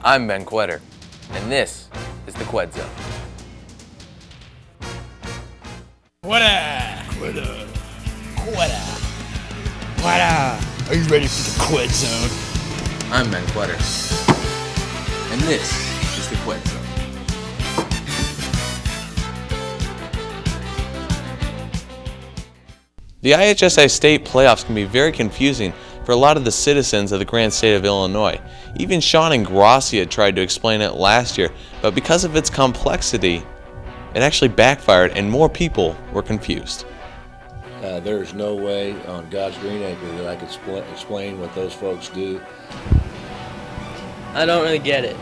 I'm Ben Kwedar, and this is the Kwed Zone. Kwedar! Kwedar! Kwedar! Kwedar! Are you ready for the Kwed Zone? I'm Ben Kwedar, and this is the Kwed Zone. The IHSA state playoffs can be very confusing for a lot of the citizens of the grand state of Illinois. Even Sean and Gracia tried to explain it last year, but because of its complexity, it actually backfired and more people were confused. There's no way on God's green acre that I could explain what those folks do. I don't really get it.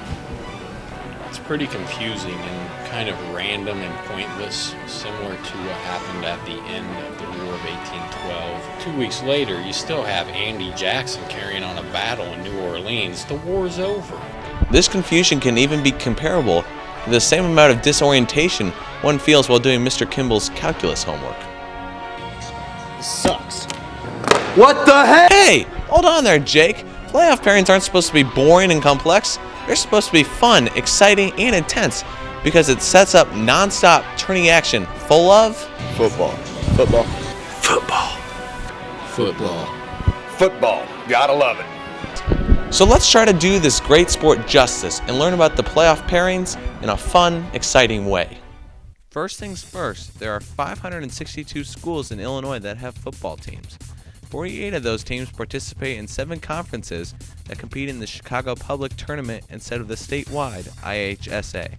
It's pretty confusing and kind of random and pointless, similar to what happened at the end of the War of 1812. 2 weeks later, you still have Andy Jackson carrying on a battle in New Orleans. The war's over. This confusion can even be comparable to the same amount of disorientation one feels while doing Mr. Kimball's calculus homework. This sucks. What the heck? Hey, hold on there, Jake. Playoff pairings aren't supposed to be boring and complex. They're supposed to be fun, exciting, and intense because it sets up non-stop turning action full of Football. Football. football. Football. Football. Gotta love it. So let's try to do this great sport justice and learn about the playoff pairings in a fun, exciting way. First things first, there are 562 schools in Illinois that have football teams. 48 of those teams participate in 7 conferences that compete in the Chicago Public Tournament instead of the statewide IHSA.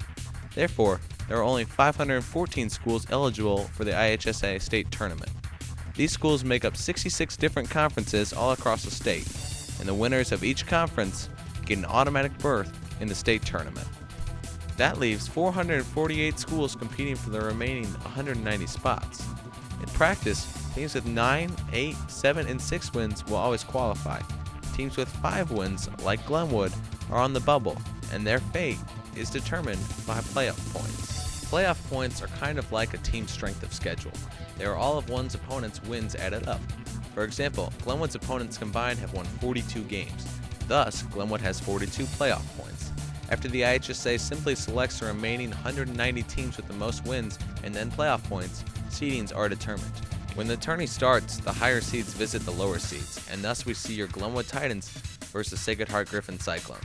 Therefore, there are only 514 schools eligible for the IHSA state tournament. These schools make up 66 different conferences all across the state, and the winners of each conference get an automatic berth in the state tournament. That leaves 448 schools competing for the remaining 190 spots. In practice, teams with 9, 8, 7, and 6 wins will always qualify. Teams with 5 wins, like Glenwood, are on the bubble, and their fate is determined by playoff points. Playoff points are kind of like a team strength of schedule. They are all of one's opponent's wins added up. For example, Glenwood's opponents combined have won 42 games. Thus, Glenwood has 42 playoff points. After the IHSA simply selects the remaining 190 teams with the most wins and then playoff points, seedings are determined. When the tourney starts, the higher seeds visit the lower seeds, and thus we see your Glenwood Titans versus Sacred Heart Griffin Cyclones.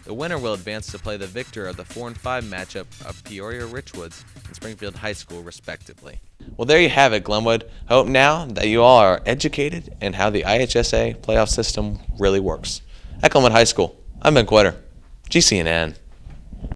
The winner will advance to play the victor of the 4 and 5 matchup of Peoria Richwoods and Springfield High School, respectively. Well, there you have it, Glenwood. I hope now that you all are educated in how the IHSA playoff system really works. At Glenwood High School, I'm Ben Kwedar, GCNN.